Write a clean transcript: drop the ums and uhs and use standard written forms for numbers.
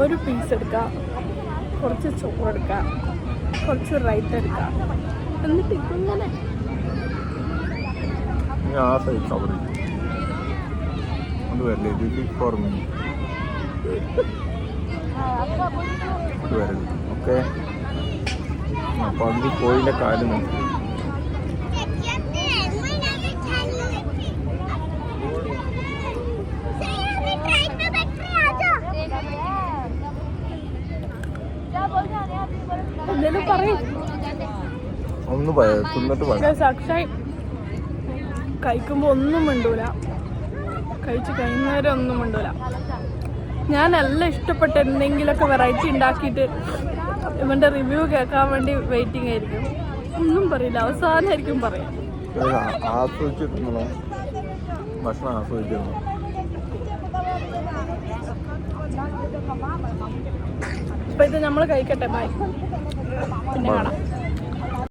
ഒരു പീസ് എടുക്കാം, കുറച്ച് ചോറ് എടുക്കാം, കുറച്ച് റൈറ്റ് എടുക്കാം, എന്നിട്ട് ഇങ്ങനെ ഓക്കെ. അപ്പൊ അതിൽ കോഴിന്റെ കാല് നോക്കി എന്തേലും പറയും. ഒന്ന് തിന്നിട്ട് അക്ഷയ് കഴിക്കുമ്പോ ഒന്നും മിണ്ടൂല, കഴിച്ച് കഴിയുന്നവരെ ഒന്നും മിണ്ടൂല. ഞാനെല്ലാം ഇഷ്ടപ്പെട്ട എന്തെങ്കിലുമൊക്കെ വെറൈറ്റി ഉണ്ടാക്കിയിട്ട് ഇവന്റെ റിവ്യൂ കേൾക്കാൻ വേണ്ടി വെയിറ്റിംഗ് ആയിരിക്കും. ഒന്നും പറയില്ല, അവസാനമായിരിക്കും പറയാം. ആസ്വദിച്ചിട്ടുണ്ടോ ഭക്ഷണം? ആസ്വദിക്കുന്നു. അപ്പൊ ഇത് നമ്മൾ കഴിക്കട്ടെ, ബൈ, പിന്നെ കാണാം.